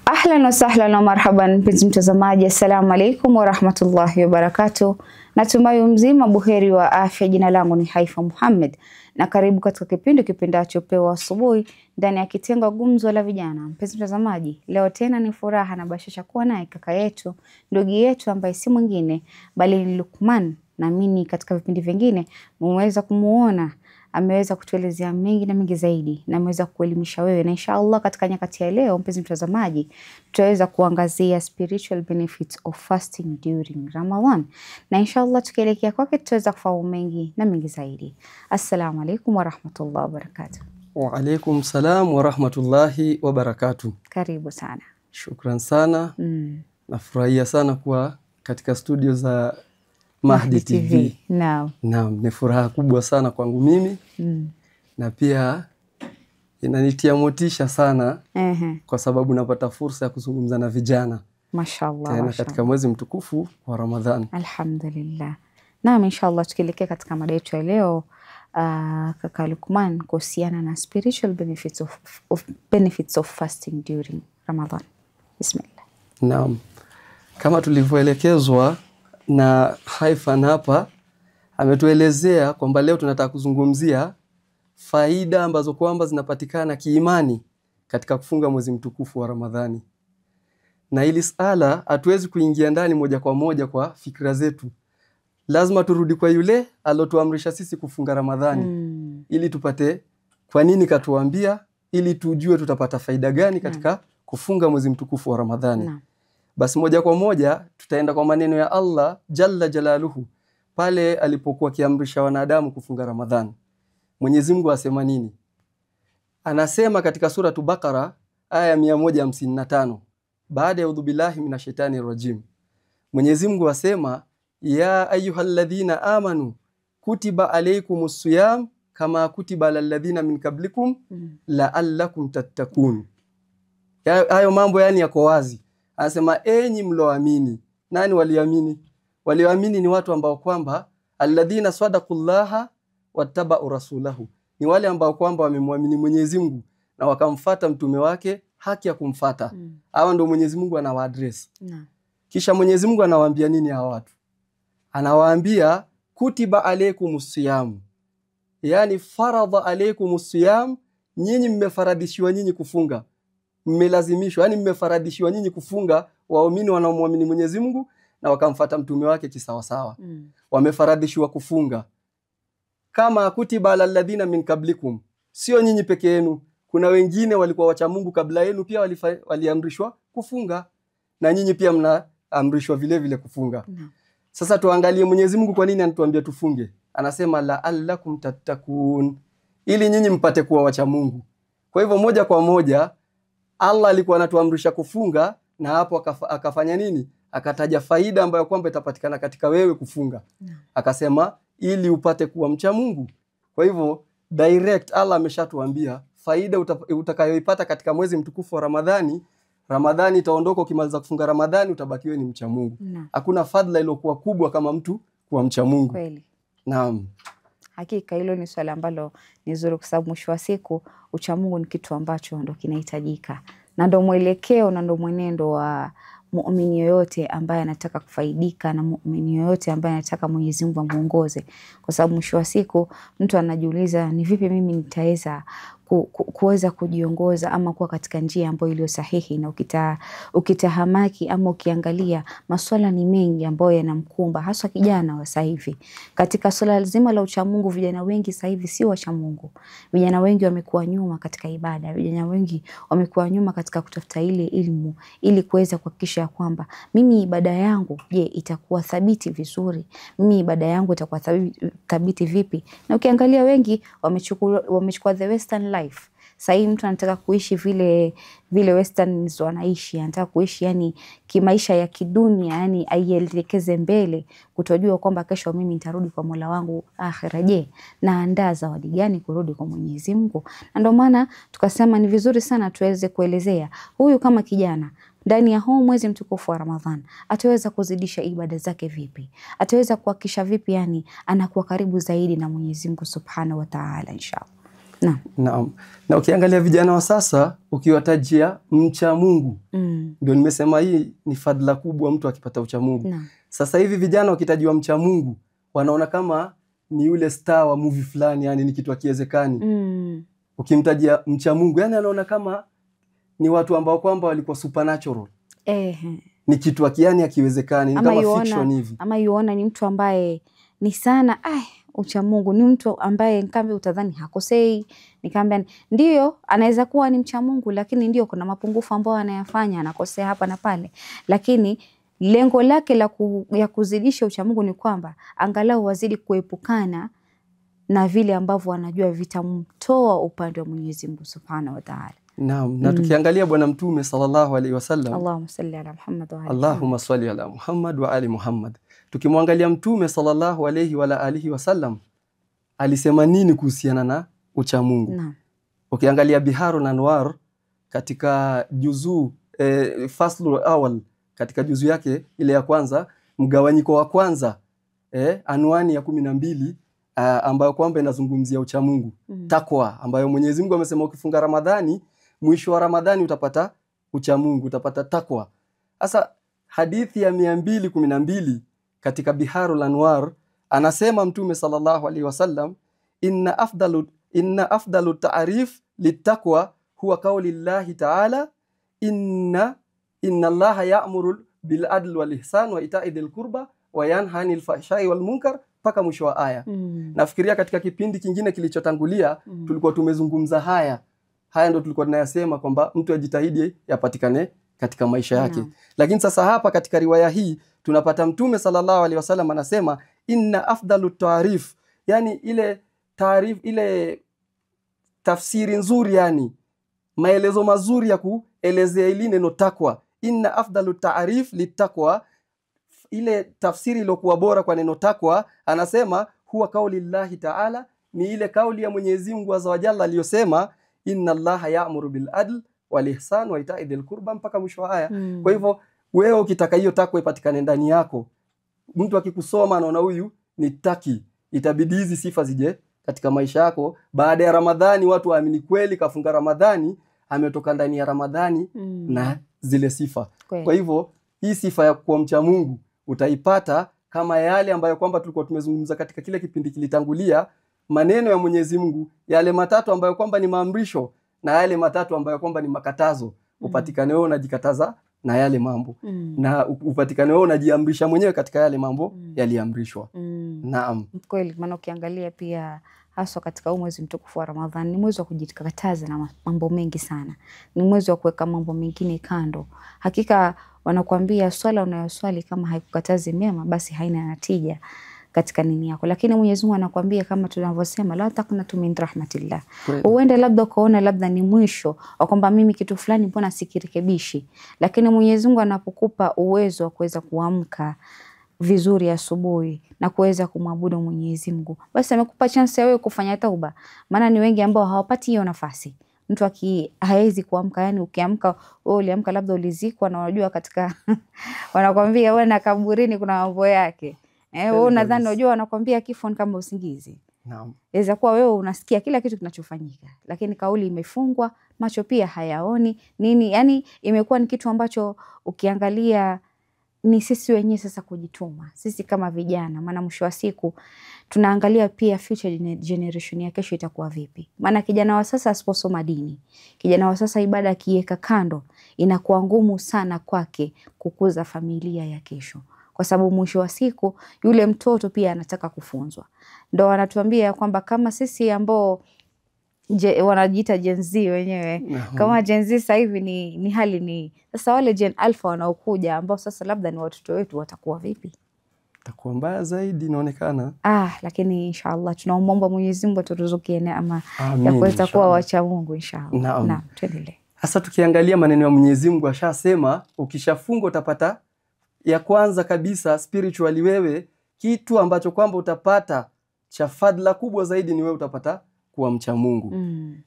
Ahlan wa sahlan wa marhaban mpenzi mtazamaji, assalamu alaikum wa rahmatullahi wa barakatuh. Natumai mzima buheri wa afya. Jina langu ni Haifa Muhammad na karibu katika kipindi kipendacho Pewa Asubuhi ndani ya kitengo Gumzo la Vijana. Mpenzi mtazamaji, leo tena ni furaha na bashasha kuwa naye kaka yetu, ndugu yetu ambaye si mwingine bali ni Luqman. Naamini katika vipindi vingine mmeweza kumuona, ameweza kutuelezea mengi na mengi zaidi na ameweza kuelimisha wewe, na inshallah katika nyakati ya leo mpenzi mtazamaji tutaweza kuangazia spiritual benefits of fasting during Ramadan, na inshallah tukielekea kwake tutaweza kufahamu mengi na mengi zaidi. Assalamu alaikum wa rahmatullahi wa barakatuh. Wa alaikum salam wa rahmatullahi wa barakatuh. Karibu sana. Shukran sana. Nafurahia sana kuwa katika studio za Mahdi TV. Naam, ni furaha kubwa sana kwangu mimi. Na pia inanitia motisha sana kwa sababu napata fursa ya kuzungumza na vijana. Mashallah. Tena katika mwezi mtukufu wa Ramadhan. Alhamdulillah. Naam, inshallah tukielekea katika mada yetu ya leo, kaka Luqman, kuhusiana na spiritual benefits of fasting during Ramadan. Bismillah. Naam. Kama tulivyoelekezwa na Haifan hapa, ametuelezea kwamba leo tunataka kuzungumzia faida ambazo kwamba zinapatikana kiimani katika kufunga mwezi mtukufu wa Ramadhani. Na hili sala hatuwezi kuingia ndani moja kwa moja kwa fikra zetu. Lazima turudi kwa yule alotuamrisha sisi kufunga Ramadhani ili tupate kwa nini katuambia, ili tujue tutapata faida gani katika kufunga mwezi mtukufu wa Ramadhani. Basi moja kwa moja tutaenda kwa maneno ya Allah Jalla Jalaluhu pale alipokuwa kiamrisha wanadamu kufunga Ramadhani. Mwenyezi Mungu asema nini? Anasema katika suratu Baqara aya 155 baada ya udhubillahi minashaitani rajim. Mwenyezi Mungu asema ya ayyuhalladhina amanu kutiba alaykumus siyam kama kutiba alal ladhina min qablikum la'allakum tattaqun. Hayo mambo yani yako wazi. Anasema enyi mloamini. Nani waliamini? Walioamini ni watu ambao kwamba alladhina sadaqullaha wattaba'u rasulahu. Ni wale ambao kwamba wamemwamini Mwenyezi Mungu na wakamfuata mtume wake haki ya kumfuata. Hawa ndio Mwenyezi Mungu anawaadress. Kisha Mwenyezi Mungu anawaambia nini hawa watu? Anawaambia kutiba alaykumus siyam. Yani faradha alaykumus siyam, nyinyi mmefaradishiwa nyinyi kufunga. Mmelazimishwa, yani mmefaradishiwa nyinyi kufunga, waumini wanaomwamini Mwenyezi Mungu na wakamfuata mtume wake kisawasawa. Wamefaradishiwa kufunga. Kama kutiba alal ladhina min qablikum. Sio nyinyi peke yenu. Kuna wengine walikuwa wacha Mungu kabla yenu pia waliamrishwa kufunga. Na nyinyi pia mnaamrishwa vile vile kufunga. Sasa tuangalie Mwenyezi Mungu kwa nini anatuambia tufunge. Anasema la'allakum tattaqun, ili nyinyi mpate kuwa wacha Mungu. Kwa hivyo moja kwa moja Allah alikuwa anatuamrisha kufunga, na hapo akafanya nini? Akataja faida ambayo kwamba itapatikana katika wewe kufunga. Akasema ili upate kuwa mcha Mungu. Kwa hivyo direct Allah ameshatuambia faida utakayoipata katika mwezi mtukufu wa Ramadhani. Ramadhani itaondoka, ukimaliza kufunga Ramadhani utabaki wewe ni mcha Mungu. Hakuna fadhila iliyokuwa kubwa kama mtu kuwa mcha Mungu. Kweli. Naam. Hakika hilo ni swala ambalo ni zuri, kwa sababu mwisho wa siku ucha Mungu ni kitu ambacho ndo kinahitajika, na ndo mwelekeo na ndo mwenendo wa muumini yoyote ambaye anataka kufaidika, na muumini yoyote ambaye anataka Mwenyezi Mungu amuongoze. Kwa sababu mwisho wa siku mtu anajiuliza ni vipi mimi nitaweza kuweza kujiongoza ama kuwa katika njia ambayo iliyo sahihi. Na ukitahamaki ama ukiangalia masuala ni mengi ambayo yanamkumba hasa kijana wa sasa hivi. Katika swala zima la uchamungu, vijana wengi sasa hivi si wachamungu. Vijana wengi wamekuwa nyuma katika ibada. Vijana wengi wamekuwa nyuma katika kutafuta ile ilmu ili kuweza kuhakikisha kwamba mimi ibada yangu itakuwa thabiti vizuri. Mimi ibada yangu itakuwa thabiti vipi? Na ukiangalia wengi wamechukua the western life. Sasa mtu anataka kuishi vile westerns wanaishi, anataka kuishi yani kimaisha ya kidunia, yani aielekeze mbele, kutojua kwamba kesho mimi nitarudi kwa Mola wangu akhira. Naandaa zawadi gani kurudi kwa Mwenyezi Mungu? Na ndio maana tukasema ni vizuri sana tuweze kuelezea huyu kama kijana ndani ya huu mwezi mtukufu wa Ramadhan ataweza kuzidisha ibada zake vipi? Ataweza kuhakikisha vipi yani anakuwa karibu zaidi na Mwenyezi Mungu Subhanahu wa Ta'ala inshallah. Naam. Naam. Na ukiangalia vijana wa sasa ukiwatajia mcha Mungu, ndio nimesema hii ni fadhila kubwa mtu akipata ucha Mungu. Naam. Sasa hivi vijana wakitajiwa mcha Mungu wanaona kama ni yule star wa movie fulani, yani ni kitu hakiwezekani. Ukimtajia mcha Mungu, yani anaona kama ni watu ambao kwamba walikuwa supernatural. Ni kitu yani hakiwezekani, kama fiction hivi. Ama yuona ni mtu ambaye ni sana ucha Mungu, ni mtu ambaye nikambe utadhani hakosei, nikambe ndio anaweza kuwa ni mcha Mungu, lakini ndio kuna mapungufu ambayo anayafanya, anakosea hapa na pale, lakini lengo lake ya kuzidisha ucha Mungu ni kwamba angalau wazidi kuepukana na vile ambavyo wanajua vitamtoa upande wa Mwenyezi Mungu Subhanahu wa Ta'ala. Naam, na tukiangalia bwana Mtume sallallahu alaihi wasallam, Allahumma salli ala Muhammad wa ali Allahumma salli ala Muhammad wa ali Muhammad. Tukimwangalia Mtume sallallahu alaihi wa alihi wasallam alisema nini kuhusiana na ucha Mungu? Naam. Ukiangalia Biharul Anwar katika juzu faslul awal, katika juzu yake ile ya kwanza, mgawanyiko wa kwanza, anwani ya 12 ambayo kwamba inazungumzia ucha Mungu, takwa, ambayo Mwenyezi Mungu amesema ukifunga Ramadhani, mwisho wa Ramadhani utapata ucha Mungu, utapata takwa. Sasa hadithi ya 212 katika Biharul Anwar anasema Mtume sallallahu alaihi wasallam, inna afdalu ta'rif littaqwa huwa qawli Llahi ta'ala inna Allaha ya'muru bil adli wal ihsan wa ita'i dhil qurba wa yanha 'anil fahsha'i wal munkar, paka mwisho wa aya. Nafikiria katika kipindi kingine kilichotangulia tulikuwa tumezungumza haya ndio tulikuwa tunayasema kwamba mtu ajitahidi yapatikane katika maisha yake. Lakini sasa hapa katika riwaya hii tunapata Mtume sallallahu alaihi wasallam anasema inna afdalu ta'rif, yani ile taarif, ile tafsiri nzuri, yani maelezo mazuri ya kuelezea ile neno takwa. Inna afdalu ta'rif littaqwa, ile tafsiri iliyokuwa bora kwa neno takwa, anasema huwa kauli Llahi ta'ala, ni ile kauli ya Mwenyezi Mungu azza wa jalla aliyosema inna Allaha ya'muru bil adl wal ihsan wa ita'i dhil qurba, mpaka mwisho wa aya. Kwa hivyo wewe ukitaka hiyo takwa ipatikane ndani yako, mtu akikusoma anaona huyu ni taki, itabidi hizi sifa zije katika maisha yako. Baada ya Ramadhani watu waamini kweli kafunga Ramadhani, ametoka ndani ya Ramadhani na zile sifa. Kwa hivyo hii sifa ya kuwa mcha Mungu utaipata kama yale ambayo kwamba tulikuwa tumezungumza katika kile kipindi kilitangulia, maneno ya Mwenyezi Mungu yale matatu ambayo kwamba ni maamrisho na yale matatu ambayo kwamba ni makatazo, upatikane wewe unajikataza na yale mambo, na upatikane wewe unajiamrisha mwenyewe katika yale mambo yaliamrishwa. Naam. Kweli, maana ukiangalia pia haswa katika mwezi mtukufu wa Ramadhani ni mwezi wa kujikataza na mambo mengi sana. Ni mwezi wa kuweka mambo mengine kando. Hakika wanakuambia swala unayoswali kama haikukatazi mema basi haina natija katika nini yako. Lakini Mwenyezi Mungu anakuambia kama tunavyosema la taqnatu min rahmatillah. Uende labda ukaona labda ni mwisho au kwamba mimi kitu fulani mbona sikirekebishi. Lakini Mwenyezi Mungu anapokupa uwezo wa kuweza kuamka vizuri asubuhi na kuweza kumwabudu Mwenyezi Mungu, basi amekupa chance ya wewe kufanya tauba. Maana ni wengi ambao hawapati hiyo nafasi. Mtu hawezi kuamka, yani ukiamka wewe uliamka labda ulizikwa, na unajua katika wanakuambia wewe na kaburini kuna mambo yake. Wewe unadhani unajua, wanakuambia kifo ni kama usingizi. Naam. Inaweza kuwa wewe unasikia kila kitu kinachofanyika, lakini kauli imefungwa, macho pia hayaoni nini. Yani imekuwa ni kitu ambacho ukiangalia ni sisi wenyewe sasa kujituma. Sisi kama vijana, maana mwisho wa siku tunaangalia pia future generation ya kesho itakuwa vipi. Maana kijana wa sasa asiposoma dini, kijana wa sasa ibada akiweka kando, inakuwa ngumu sana kwake kukuza familia ya kesho. Kwa sababu mwisho wa siku yule mtoto pia anataka kufunzwa. Ndio wanatuambia kwamba kama sisi ambao wanajiita Gen Z wenyewe, kama Gen Z sasa hivi ni hali ni sasa, wale Gen Alpha wanaokuja ambao sasa labda ni watoto wetu watakuwa vipi? Itakuwa mbaya zaidi inaonekana. Lakini inshallah tunaomba Mwenyezi Mungu aturuzukie neema ya kuweza kuwa wacha Mungu inshallah. Naam, tuendelee. Sasa tukiangalia maneno ya Mwenyezi Mungu, ashasema ukishafunga utapata ya kwanza kabisa spiritually, wewe kitu ambacho kwamba utapata cha fadhila kubwa zaidi ni wewe utapata kuwa mcha Mungu.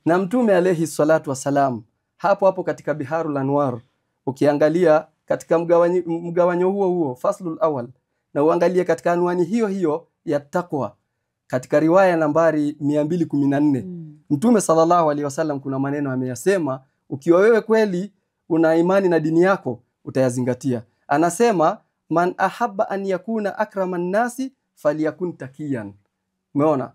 Na Mtume alayhi salatu wasalam hapo katika Biharul Anwar, ukiangalia katika mgawanyo huo faslul awal, na uangalie katika anwani hiyo ya takwa, katika riwaya nambari 214 Mtume sallallahu alaihi wasallam kuna maneno ameyasema, ukiwa wewe kweli una imani na dini yako utayazingatia. Anasema man ahabba an yakuna akraman nasi falyakun takiyan. Umeona?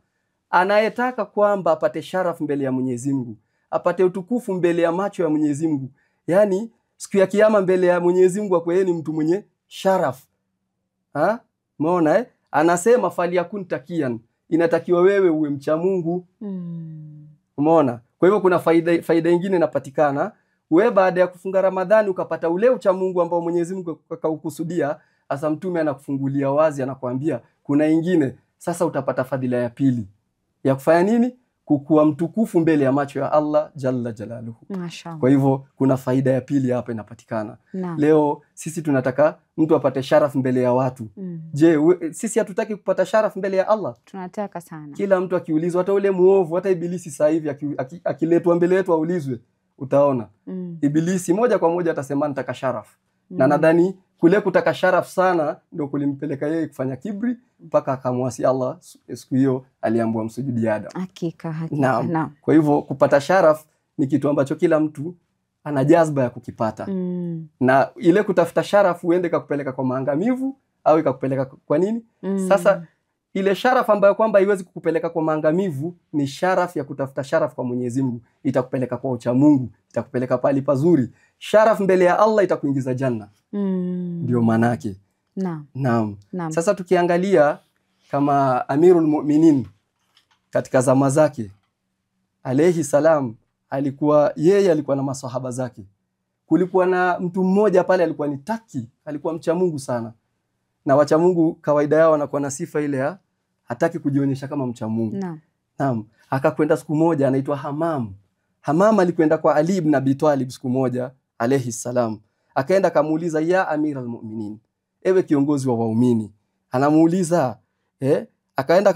Anayetaka kwamba apate sharaf mbele ya Mwenyezi Mungu, apate utukufu mbele ya macho ya Mwenyezi Mungu, yani siku ya kiyama mbele ya Mwenyezi Mungu akwe yeye ni mtu mwenye sharaf. Umeona Anasema falyakun takiyan, inatakiwa wewe uwe mcha Mungu. Umeona? Kwa hivyo kuna faida nyingine inapatikana. Wewe baada ya kufunga Ramadhani ukapata ule ucha Mungu ambao Mwenyezi Mungu akaukusudia, asa Mtume anakufungulia wazi, anakuambia kuna ingine sasa utapata fadhila ya pili ya kufanya nini? Kukuwa mtukufu mbele ya macho ya Allah jalla jalaluhu. Mashallah. Kwa hivyo kuna faida ya pili hapa inapatikana. Leo sisi tunataka mtu apate sharaf mbele ya watu. Je, sisi hatutaki kupata sharaf mbele ya Allah? Tunataka sana. Kila mtu akiulizwa, hata ule muovu, hata ibilisi sasa hivi akiletwa mbele yetu aulizwe, utaona ibilisi moja kwa moja atasema nataka sharaf. Na nadhani kule kutaka sharaf sana ndio kulimpeleka yeye kufanya kibri mpaka akamwasi Allah. Siku hiyo aliambiwa msujudi Adam. Hakika. Naam. Kwa hivyo kupata sharaf ni kitu ambacho kila mtu ana jazba ya kukipata. Na ile kutafuta sharaf uende kakupeleka kwa maangamivu au ikakupeleka kwa nini? Sasa ile sharaf ambayo kwamba haiwezi kukupeleka kwa maangamivu ni sharaf ya kutafuta sharaf kwa Mwenyezi Mungu. Itakupeleka kwa ucha Mungu, itakupeleka pali pazuri. Sharaf mbele ya Allah itakuingiza janna. Ndio maana yake. Naam. Sasa tukiangalia kama Amirul Mu'minin katika zama zake alayhi salam, alikuwa na masahaba zake. Kulikuwa na mtu mmoja pale alikuwa ni taki, alikuwa mcha Mungu sana. Na wacha Mungu kawaida yao wanakuwa na sifa ile ya hataki kujionyesha kama mcha Mungu. Naam. Akakwenda siku moja, anaitwa Hamam. Hamam alikwenda kwa Ali ibn Abi Talib siku moja alayhi salam. Akaenda akamuuliza, ya Amiral Mu'minin, ewe kiongozi wa waumini. Anamuuliza akaenda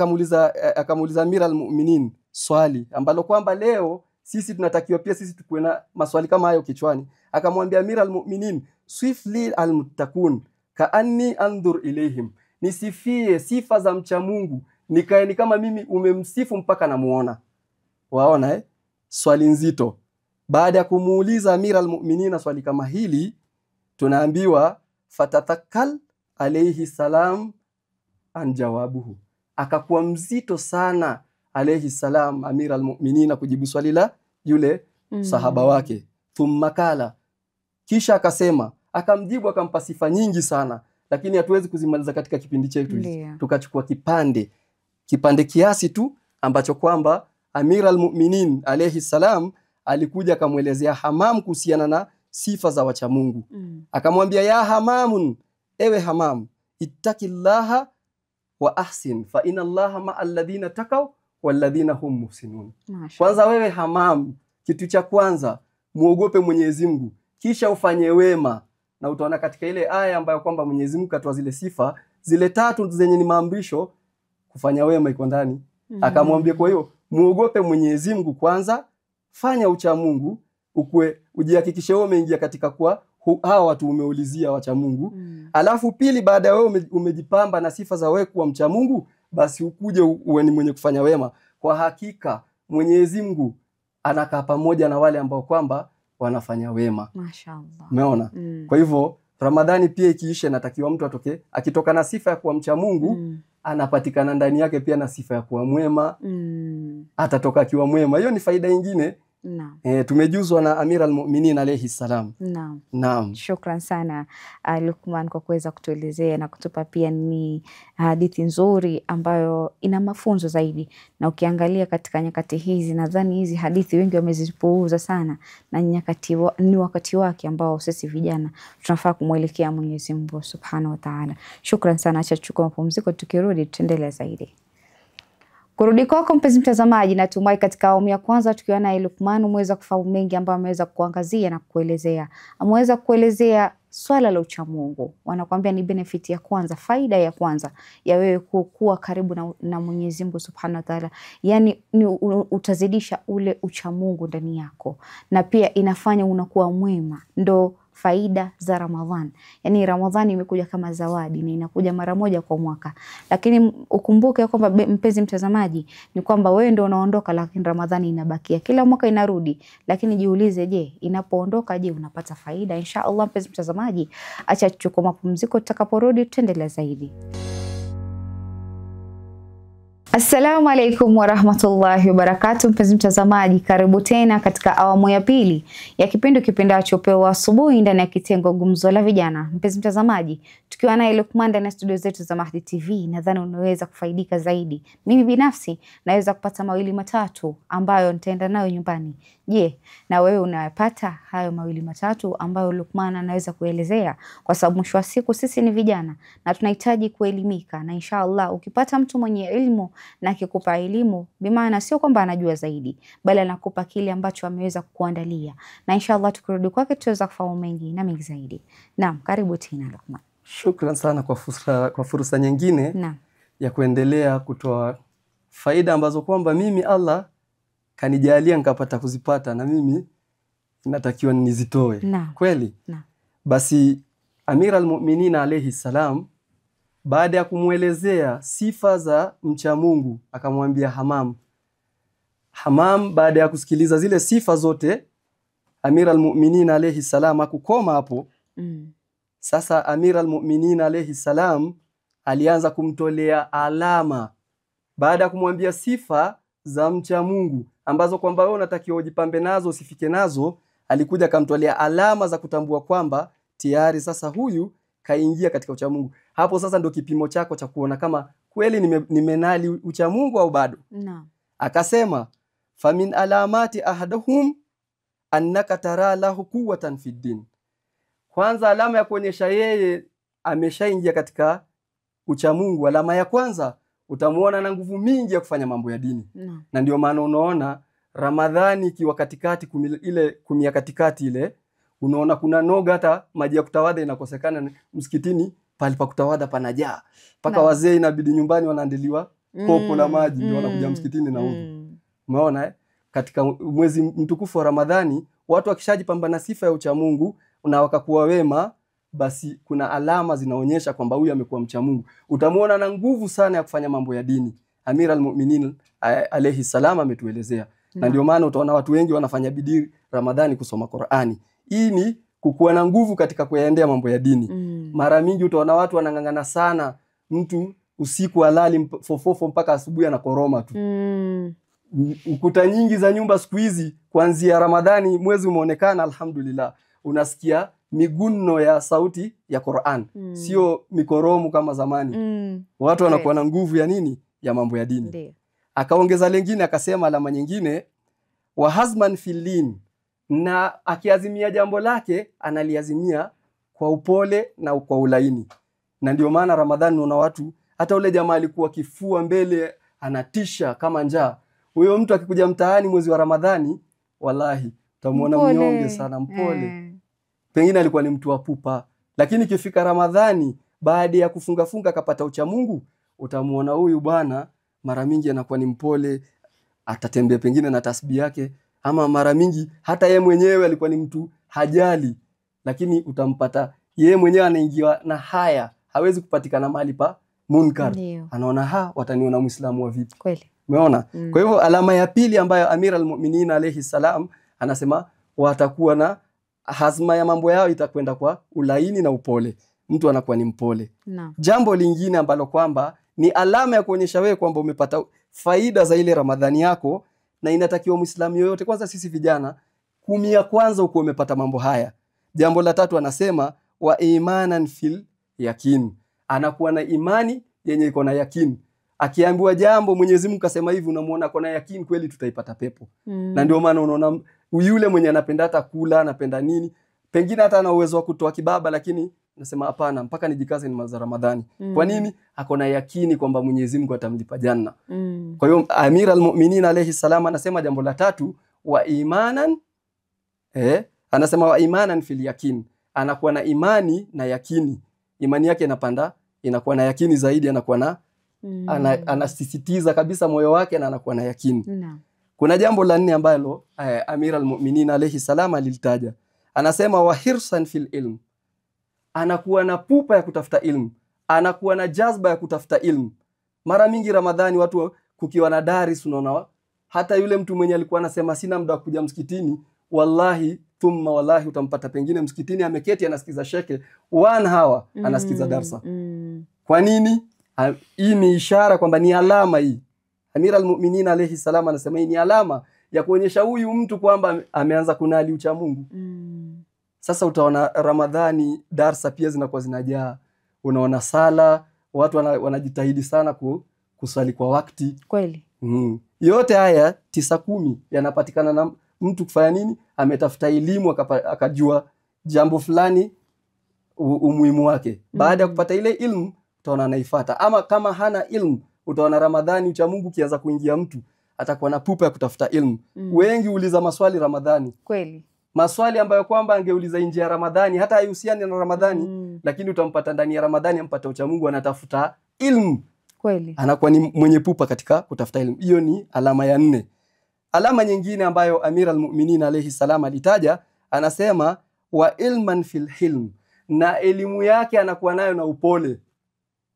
akamuuliza Amiral Mu'minin swali ambalo kwamba leo sisi tunatakiwa pia sisi tukuwe na maswali kama hayo kichwani. Akamwambia Amiral Mu'minin, swifli almuttaqun kaanni andur ilayhim, nisifie sifa za mcha Mungu nikae ni kama mimi umemsifu mpaka namuona. Waona swali nzito. Baada ya kumuuliza Amiral Mu'minin swali kama hili, tunaambiwa fatatakkal alayhi salam an jawabuhu, akakuwa mzito sana alayhi salam Amiral Mu'minin kujibu swali la yule sahaba wake. Thumma kala, kisha akasema, akamjibu akampa sifa nyingi sana, lakini hatuwezi kuzimaliza katika kipindi chetu. Tukachukua kipande kiasi tu ambacho kwamba Amiral Mu'minin alayhi salam alikuja akamuelezea Hamam kuhusiana na sifa za wacha Mungu. Akamwambia, ya Hamamun, ewe Hamam, ittaqillaha wa ahsin fa inna Allaha ma'al ladhina taqaw wal ladhina hum muhsinun. Kwanza wewe Hamam, kitu cha kwanza muogope Mwenyezi Mungu, kisha ufanye wema. Na utaona katika ile aya ambayo kwamba Mwenyezi Mungu katoa zile sifa zile tatu zenye ni maamrisho, kufanya wema iko ndani. Akamwambia, kwa hiyo muogope Mwenyezi Mungu kwanza, fanya ucha Mungu, ujihakikishe wewe umeingia katika kwa hawa watu umeulizia wacha Mungu. Alafu pili, baada ya wewe umejipamba na sifa za wewe kuwa mcha Mungu, basi ukuje uwe ni mwenye kufanya wema. Kwa hakika Mwenyezi Mungu anakaa pamoja na wale ambao kwamba wanafanya wema. Mashaallah. Umeona? Kwa hivyo Ramadhani pia ikiisha natakiwa mtu akitoka na sifa ya kuwa mcha Mungu, anapatikana ndani yake pia na sifa ya kuwa mwema. Atatoka akiwa mwema. Hiyo ni faida nyingine. Tumejuzwa na Amiral Mu'minin alayhi salam. Naam. Shukran sana Luqman kwa kuweza kutuelezea na kutupa pia ni hadithi nzuri ambayo ina mafunzo zaidi. Na ukiangalia katika nyakati hizi, nadhani hizi hadithi wengi wamezipuuza sana, na ni wakati wake ambao sisi vijana tunafaa kumwelekea Mwenyezi Mungu Subhanahu wa Ta'ala. Shukran sana, acha tuchukue mapumziko, tukirudi tutaendelea zaidi. Kurudi kwako mpenzi mtazamaji, natumai katika awamu ya kwanza tukiwa na Luqman umeweza kufahamu mengi ambayo ameweza kuangazia na kuelezea. Ameweza kuelezea swala la ucha Mungu. Wanakuambia ni benefit ya kwanza, faida ya kwanza ya wewe kuwa karibu na Mwenyezi Mungu Subhanahu wa Ta'ala. Yani utazidisha ule ucha Mungu ndani yako, na pia inafanya unakuwa mwema. Ndo faida za Ramadhan. Yani Ramadhani imekuja kama zawadi na inakuja mara moja kwa mwaka. Lakini ukumbuke kwamba mpenzi mtazamaji, ni kwamba wewe ndio unaondoka, lakini Ramadhani inabakia. Kila mwaka inarudi, lakini jiulize, je, inapoondoka, je, unapata faida? Insha Allah mpenzi mtazamaji, acha tuchukue mapumziko, tutakaporudi tutaendelea zaidi. Assalamu alaikum warahmatullahi wabarakatuh. Mpenzi mtazamaji, karibu tena katika awamu ya pili ya kipindi kipendacho Upeo Asubuhi ndani ya kitengo Gumzo la Vijana. Mpenzi mtazamaji, tukiwa naye Luqman ndani ya studio zetu za Mahdi TV, nadhani unaweza kufaidika zaidi. Mimi binafsi naweza kupata mawili matatu ambayo nitaenda nayo nyumbani. Je, na wewe unayapata hayo mawili matatu ambayo Luqman anaweza kuelezea? Kwa sababu mwisho wa siku sisi ni vijana na tunahitaji kuelimika, na inshallah ukipata mtu mwenye elimu na akikupa elimu, bimaana sio kwamba anajua zaidi, bali anakupa kile ambacho ameweza kukuandalia, na inshallah tukirudi kwake tutaweza kufahamu mengi na mengi zaidi. Naam, karibu tena Luqman. Shukran sana kwa fursa nyingine ya kuendelea kutoa faida ambazo kwamba mimi Allah kanijalia nikapata kuzipata, na mimi natakiwa nizitoe. Kweli? Basi Amir al-Mu'minin alayhi salam, baada ya kumuelezea sifa za mcha Mungu, akamwambia Hamam, baada ya kusikiliza zile sifa zote, Amir al-Mu'minin alayhi salam hakukoma hapo. Sasa Amir al-Mu'minin alayhi salam alianza kumtolea alama. Baada ya kumwambia sifa za mcha Mungu ambazo kwamba wewe unatakiwa ujipambe nazo, usifike nazo, alikuja akamtolea alama za kutambua kwamba tayari sasa huyu kaingia katika ucha Mungu. Hapo sasa ndio kipimo chako cha kuona kama kweli nimenali ucha Mungu au bado. Akasema famin alamati ahadahum annaka tara lahu quwwatan fid din. Kwanza alama ya kuonyesha yeye ameshaingia katika ucha Mungu, alama ya kwanza utamuona na nguvu mingi ya kufanya mambo ya dini. Na ndio maana unaona Ramadhani ikiwa katikati, kumi ya katikati ile, unaona kuna noga, hata maji ya kutawadha inakosekana msikitini, pale pa kutawadha panajaa. Paka wazee inabidi nyumbani wanaandaliwa kopo la maji ndio wanakuja msikitini na udhu. Umeona katika mwezi mtukufu wa Ramadhani, watu wakishajipamba sifa ya ucha Mungu na wakakuwa wema, basi kuna alama zinaonyesha kwamba huyu amekuwa mcha Mungu. Utamuona na nguvu sana ya kufanya mambo ya dini. Amir al-Mu'minin alayhi salam ametuelezea. Na ndio maana utaona watu wengi wanafanya bidii Ramadhani kusoma Qur'ani. Hii ni kukuwa na nguvu katika kuyaendea mambo ya dini. Mara mingi utaona watu wanangangana sana, mtu usiku halali fofofo mpaka asubuhi anakoroma tu. Ukuta nyingi za nyumba siku hizi kuanzia Ramadhani mwezi umeonekana, alhamdulillah, unasikia miguno ya sauti ya Qur'an, sio mikoromu kama zamani. Watu wanakuwa na nguvu ya nini? Ya mambo ya dini. Akaongeza lengine akasema alama nyingine, wa hazman filin, na akiazimia jambo lake analiazimia kwa upole na kwa ulaini. Na ndio maana Ramadhani una watu, hata ule jamaa alikuwa kifua mbele anatisha kama njaa, huyo mtu akikuja mtaani mwezi wa Ramadhani, wallahi utamuona mnyonge sana, mpole. Pengine alikuwa ni mtu wa pupa, lakini ikifika Ramadhani baada ya kufunga akapata ucha Mungu, utamuona huyu bwana mara mingi anakuwa ni mpole, atatembea pengine na tasbih yake, ama mara mingi hata yeye mwenyewe alikuwa ni mtu hajali, lakini utampata yeye mwenyewe anaingiwa na haya, hawezi kupatikana mahali pa munkar. Anaona wataniona Muislamu wa vipi? Kweli. Umeona? Kwa hivyo alama ya pili ambayo Amir al-Mu'minin alayhi salam anasema watakuwa na hazma ya mambo yao itakwenda kwa ulaini na upole. Mtu anakuwa ni mpole. Jambo lingine ambalo kwamba ni alama ya kuonyesha wewe kwamba umepata faida za ile Ramadhani yako, na inatakiwa Muislamu yoyote, kwanza sisi vijana, 10 ya kwanza uko umepata mambo haya. Jambo la tatu anasema wa imanan fil yakin, anakuwa na imani yenye iko na yakin. Akiambiwa jambo Mwenyezi Mungu kasema hivi, unamuona kuna yakin kweli tutaipata pepo. Na ndio maana unaona yule mwenye anapenda hata kula, anapenda nini, pengine hata ana uwezo wa kutoa kibaba, lakini nasema hapana, mpaka nijikaze ni maza Ramadhani. Kwa nini? Akona yakini kwamba Mwenyezi Mungu atamlipa janna. Kwa hiyo Amir al-Mu'minin alayhi salam anasema jambo la tatu, wa imanan anasema wa imanan fil yakin, anakuwa na imani na yakini. Imani yake inapanda, inakuwa na yakini zaidi, anakuwa na anasisitiza kabisa moyo wake na anakuwa na yakini. Kuna jambo la nne ambalo Amir al-Mu'minin alayhi salam alilitaja. anasema wa hirsan fil ilm, anakuwa na pupa ya kutafuta ilmu, anakuwa na jazba ya kutafuta ilmu. Mara mingi Ramadhani watu kukiwa na daris, unaona hata yule mtu mwenye alikuwa anasema sina muda wa kuja msikitini, wallahi thumma wallahi utampata pengine msikitini ameketi anasikiza sheke 1 hour anasikiza darsa. Kwa nini? Hii ni ishara kwamba ni alama hii. Amir al-Mu'minin alayhi salam anasema hii ni alama ya kuonyesha huyu mtu kwamba ameanza kunali ucha Mungu. Sasa utaona Ramadhani darsa pia zinakuwa zinajaa. Unaona sala, watu wanajitahidi sana kusali kwa wakati. Kweli. Yote haya 9-10 yanapatikana na mtu kufanya nini? Ametafuta elimu akajua jambo fulani umuhimu wake. Baada ya kupata ile ilmu utaona anaifuata. Ama kama hana ilmu utaona Ramadhani ucha Mungu kianza kuingia mtu atakuwa na pupa ya kutafuta ilmu. Wengi uliza maswali Ramadhani. Kweli. Maswali ambayo kwamba angeuliza nje ya Ramadhani hata hayahusiani na Ramadhani, lakini utampata ndani ya Ramadhani ampata ucha Mungu anatafuta ilmu. Kweli. Anakuwa ni mwenye pupa katika kutafuta ilmu. Hiyo ni alama ya 4. Alama nyingine ambayo Amir al-Mu'minin alayhi salam alitaja, anasema wa ilman fil hilm, na elimu yake anakuwa nayo na upole.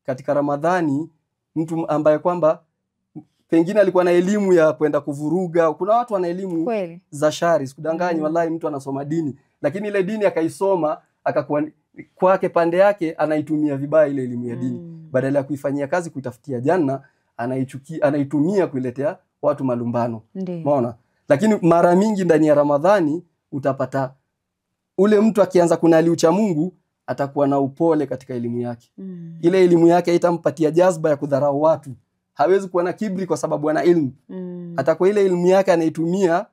Katika Ramadhani mtu ambaye kwamba pengine alikuwa na elimu ya kwenda kuvuruga, kuna watu wana elimu za shari, sikudanganyi wallahi, mtu anasoma dini lakini ile dini akaisoma akakuwa kwake pande yake anaitumia vibaya ile elimu ya dini. Badala ya kuifanyia kazi kuitafutia janna, anaitumia kuiletea watu malumbano. Umeona? Lakini mara mingi ndani ya Ramadhani utapata ule mtu akianza kunali ucha Mungu atakuwa na upole katika elimu yake. Ile elimu yake itampatia jazba ya kudharau watu. Hawezi kuwa na kibri kwa sababu ana ilmu. Atakuwa ile elimu yake anaitumia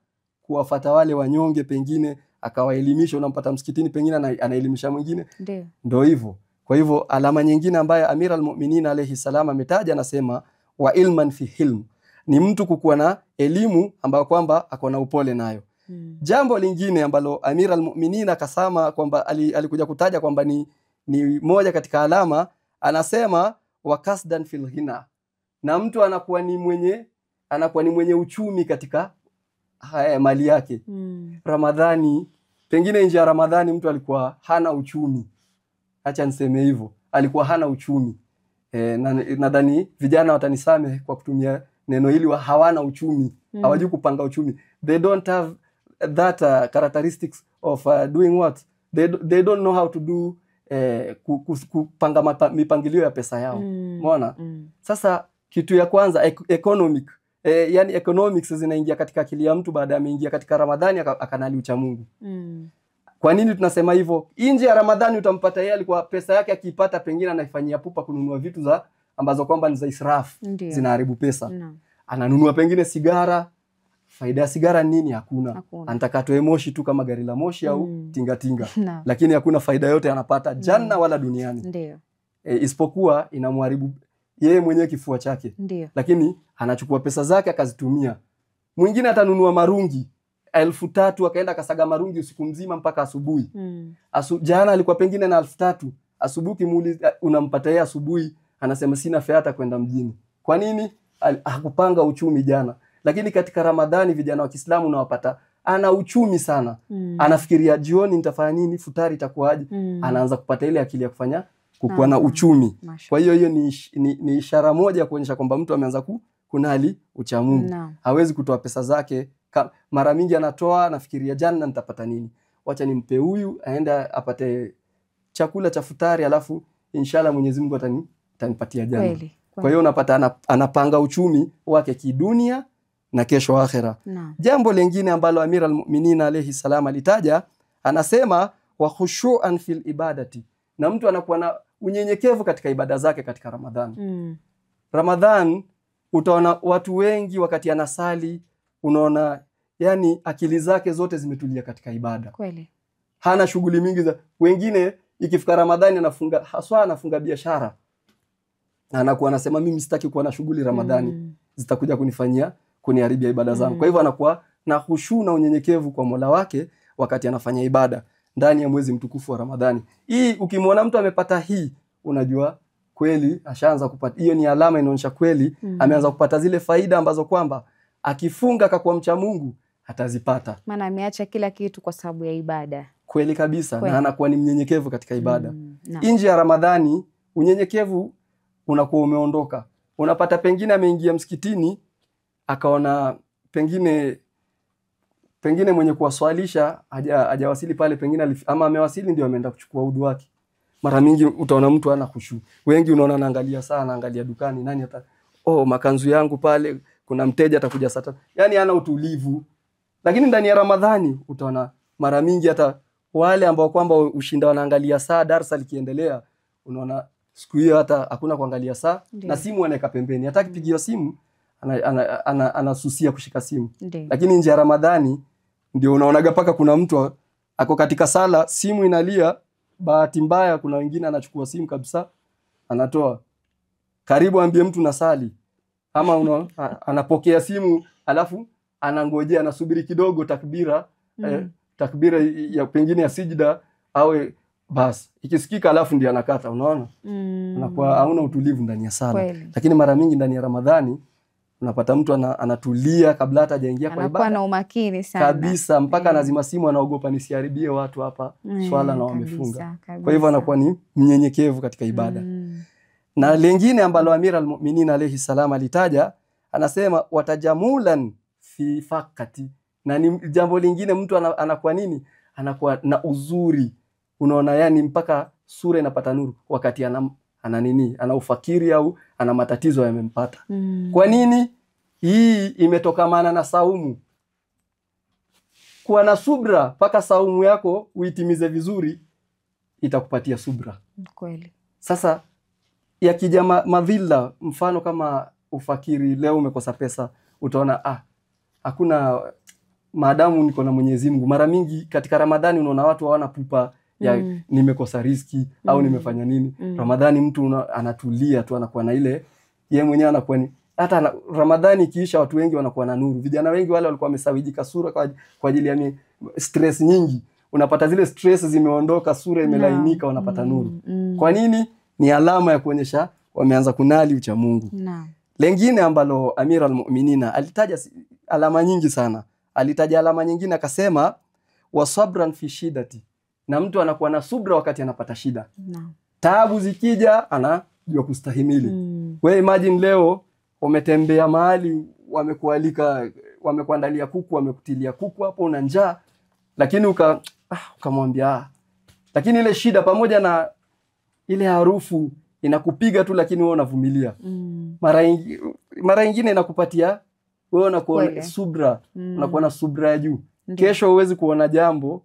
kuwafuata wale wanyonge, pengine akawaelimisha. Unampata msikitini pengine anaelimisha mwingine. Ndio hivyo. Kwa hivyo alama nyingine ambayo Amir al-Mu'minin alayhi salam ametaja, anasema wa ilman fi hilm, ni mtu kukuwa na elimu ambayo kwamba ako na upole nayo. Jambo lingine ambalo Amir al-Mu'minin akasema kwamba alikuja kutaja kwamba ni moja katika alama, anasema wa kasdan fil ghina, na mtu anakuwa ni mwenye uchumi katika mali yake. Ramadhani pengine nje ya Ramadhani mtu alikuwa hana uchumi, acha niseme hivyo, alikuwa hana uchumi. Nadhani vijana watanisame kwa kutumia neno hili, hawana uchumi, hawajui kupanga uchumi. They don't have that characteristics of doing what they don't know how to do kupanga mipangilio ya pesa yao. Umeona? Sasa kitu ya kwanza yani economics zinaingia katika akili ya mtu baada ya ameingia katika Ramadhani akanali ucha Mungu. Kwa nini tunasema hivyo? Nje ya Ramadhani utampata yeye alikuwa pesa yake akipata pengine anaifanyia pupa kununua vitu ambazo kwamba ni za israfu, zinaharibu pesa. Ananunua pengine sigara. Faida ya sigara nini? Hakuna. Anataka atoe moshi tu kama gari la moshi au tingatinga. Lakini hakuna faida yote anapata janna wala duniani. Isipokuwa inamharibu yeye mwenyewe kifua chake. Lakini anachukua pesa zake akazitumia. Mwingine atanunua marungi 3,000 akaenda kasaga marungi usiku mzima mpaka asubuhi. Jana alikuwa pengine na 3,000, asubuhi kimuuliza unampata yeye asubuhi anasema sina fare hata kwenda mjini. Kwa nini? Hakupanga uchumi jana. Lakini katika Ramadhani vijana wa Kiislamu unawapata ana uchumi sana. Anafikiria jioni nitafanya nini, futari itakuwaje. Anaanza kupata ile akili ya kufanya kukuwa na uchumi. Kwa hiyo ni ishara moja ya kuonyesha kwamba mtu ameanza kunali ucha Mungu. Hawezi kutoa pesa zake. Mara mingi anatoa anafikiria jana nitapata nini, wacha nimpe huyu aende apate chakula cha futari, alafu inshallah Mwenyezi Mungu atanipatia jana. Kwa hiyo unapata anapanga uchumi wake kidunia na kesho akhera. Jambo lingine ambalo Amir al-Mu'minin alayhi salam alitaja, anasema wa khushu'an fil ibadati, na mtu anakuwa na unyenyekevu katika ibada zake katika Ramadhani. Ramadhan utaona watu wengi wakati anasali, unaona yani akili zake zote zimetulia katika ibada. Hana shughuli mingi wengine ikifika Ramadhani anafunga biashara. Anakuwa anasema mimi sitaki kuwa na shughuli Ramadhani, zitakuja kuniharibia ibada zangu. Kwa hivyo anakuwa na khushu na unyenyekevu kwa Mola wake wakati anafanya ibada ndani ya mwezi mtukufu wa Ramadhani. Hii ukimwona mtu amepata hii, unajua kweli ashaanza kupata. Hiyo ni alama inaonyesha kweli ameanza kupata zile faida ambazo kwamba akifunga akakuwa mcha Mungu atazipata. Maana ameacha kila kitu kwa sababu ya ibada. Kweli kabisa. Kweli. Na anakuwa ni mnyenyekevu katika ibada. Naam. Nje ya Ramadhani unyenyekevu unakuwa umeondoka. Unapata pengine ameingia msikitini akaona pengine mwenye kuwaswalisha hajawasili pale, pengine ama amewasili ndio ameenda kuchukua udhu wake. Mara mingi utaona mtu ana khushu. Wengi unaona anaangalia sana, anaangalia dukani, nani hata makanzu yangu pale, kuna mteja atakuja saa 5. Yaani hana utulivu. Lakini ndani ya Ramadhani utaona mara mingi hata wale ambao kwamba ushinda wanaangalia saa darasa likiendelea, unaona siku hiyo hata hakuna kuangalia saa. Ndiyo. Na simu anaweka pembeni. Hata akipigiwa simu anasusia kushika simu. Ndiyo. Lakini nje ya Ramadhani ndio unaonaga paka kuna mtu ako katika sala, simu inalia, bahati mbaya kuna wengine anachukua simu kabisa, anatoa. Karibu ambie mtu nasali. Ama anapokea simu alafu anangojea, anasubiri kidogo takbira, takbira ya pengine ya sijda au bas ikisikika alafu ndio anakata, unaona? Anakuwa hauna utulivu ndani ya sala. Kweli. Lakini mara mingi ndani ya Ramadhani unapata mtu anatulia kabla hata hajaingia kwa ibada. Anakuwa na umakini sana. Kabisa, mpaka lazima simu anaogopa nisiharibie watu hapa swala na wamefunga. Kwa hivyo anakuwa ni mnyenyekevu katika ibada. Na lingine ambalo Amir al-Mu'minin alayhi salam alitaja, anasema watajamulan fi fakati. Na ni jambo lingine mtu anakuwa nini? Anakuwa na uzuri. Unaona, yani mpaka sura inapata nuru wakati ana ufakiri au ana matatizo yamempata. Kwa nini? Hii imetokamana na saumu. Kuwa na subra mpaka saumu yako uitimize vizuri itakupatia subra. Kweli. Sasa yakija madhila, mfano kama ufakiri, leo umekosa pesa, utaona hakuna, maadamu niko na Mwenyezi Mungu. Mara mingi katika Ramadhani unaona watu hawana pupa ya nimekosa riziki au nimefanya nini. Ramadhani mtu anatulia tu, anakuwa na ile yeye mwenyewe anakuwa ni hata Ramadhani ikiisha watu wengi wanakuwa na nuru. Vijana wengi wale walikuwa wamesawijika sura kwa ajili ya stress nyingi, unapata zile stress zimeondoka, sura imelainika, wanapata nuru. Kwa nini? Ni alama ya kuonyesha wameanza kunali ucha Mungu. Lengine ambalo Amir al-Mu'minin alitaja alama nyingi sana. Alitaja alama nyingine akasema wasabran fi shidati. Na mtu anakuwa na subra wakati anapata shida. Taabu zikija anajua kustahimili. Wewe imagine leo umetembea mahali, wamekualika, wamekuandalia kuku, wamekutilia kuku hapo, una njaa, lakini ukamwambia lakini ile shida pamoja na ile harufu inakupiga tu, lakini wewe unavumilia. Mara nyingine inakupatia wewe unakuwa subra, unakuwa na subra ya juu. Kesho huwezi kuona jambo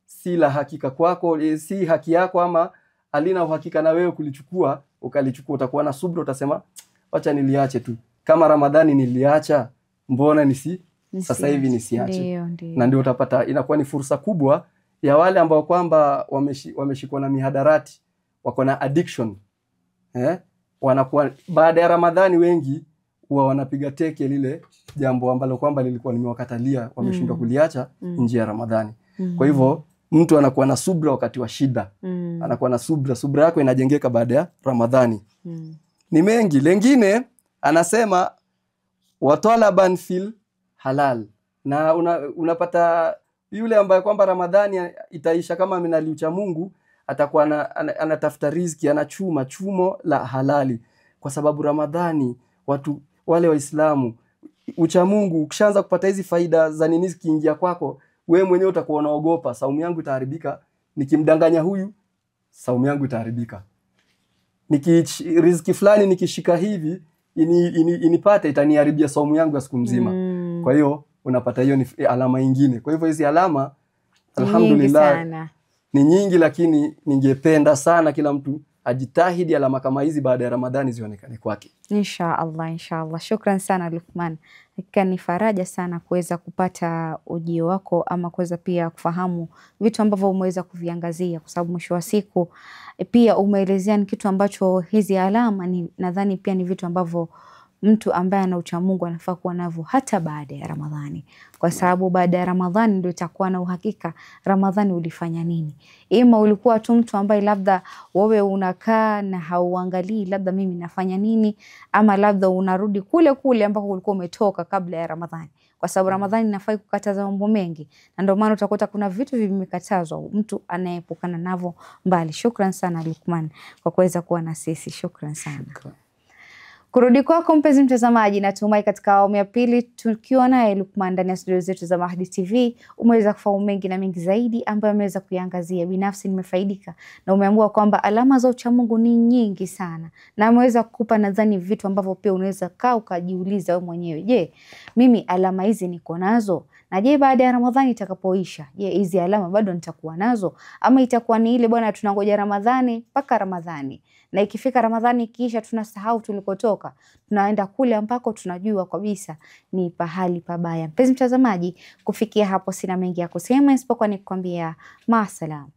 si la hakika kwako, si haki yako, ama alina uhakika na wewe kulichukua, ukalichukua, utakuwa na subra, utasema acha niliache tu. Kama Ramadhani niliacha, mbona sasa hivi nisiache? Na ndio utapata inakuwa ni fursa kubwa ya wale ambao kwamba wameshikwa na mihadarati, wako na addiction. Wanakuwa baada ya Ramadhani wengi huwa wanapiga teke lile jambo ambalo kwamba lilikuwa limewakatalia, wameshindwa kuliacha nje ya Ramadhani. Kwa hivyo mtu anakuwa na subra wakati wa shida. Anakuwa na subra yako inajengeka baada ya Ramadhani. Ni mengi. Lengine anasema watalaban fil halal. Na unapata yule ambaye kwamba Ramadhani itaisha kama amenaliucha Mungu, atakuwa anatafuta riziki, anachuma chumo la halali. Kwa sababu Ramadhani watu wale Waislamu ucha Mungu, ukishaanza kupata hizi faida za nini zikiingia kwako, wewe mwenyewe utakuwa unaogopa, saumu yangu itaharibika, nikimdanganya huyu saumu yangu itaharibika. Riziki fulani nikishika hivi inipate, itaniharibia saumu yangu ya siku mzima. Kwa hiyo unapata hiyo ni alama nyingine. Kwa hivyo hizi alama alhamdulillah ni nyingi, lakini ningependa sana kila mtu ajitahidi alama kama hizi baada ya Ramadhani zionekane kwake. Inshallah, inshallah. Shukran sana Luqman. Hakika ni faraja sana kuweza kupata ujio wako, ama kuweza pia kufahamu vitu ambavyo umeweza kuviangazia, kwa sababu mwisho wa siku pia umeelezea ni kitu ambacho hizi alama nadhani pia ni vitu ambavyo mtu ambaye ana ucha Mungu anafaa kuwa navyo hata baada ya Ramadhani, kwa sababu baada ya Ramadhani ndio itakuwa na uhakika Ramadhani ulifanya nini. Ima ulikuwa tu mtu ambaye labda wewe unakaa na hauangalii labda mimi nafanya nini, ama labda unarudi kule kule ambako ulikuwa umetoka kabla ya Ramadhani. kwa sababu Ramadhani inafai kukataza mambo mengi, na ndio maana utakuta kuna vitu vimekatazwa mtu anaepukana navyo mbali. Shukran sana Luqman kwa kuweza kuwa na sisi, shukran sana. Kurudi kwako mpenzi mtazamaji, natumai katika awamu ya pili tukiwa naye Luqman ndani ya studio zetu za Mahdi TV umeweza kufahamu mengi na mengi zaidi ambayo ameweza kuiangazia. Binafsi nimefaidika na umeambiwa kwamba alama za uchamungu ni nyingi sana, na ameweza kukupa nadhani vitu ambavyo pia unaweza kaa ukajiuliza wewe mwenyewe, je, mimi alama hizi niko nazo? Na je, baada ya Ramadhani itakapoisha, je, hizi alama bado nitakuwa nazo ama itakuwa ni ile bwana tunangoja Ramadhani mpaka Ramadhani, na ikifika Ramadhani kisha tunasahau tulikotoka, tunaenda kule ambako tunajua kabisa ni pahali pabaya. Mpenzi mtazamaji, kufikia hapo sina mengi ya kusema isipokuwa ni kukwambia maasalam.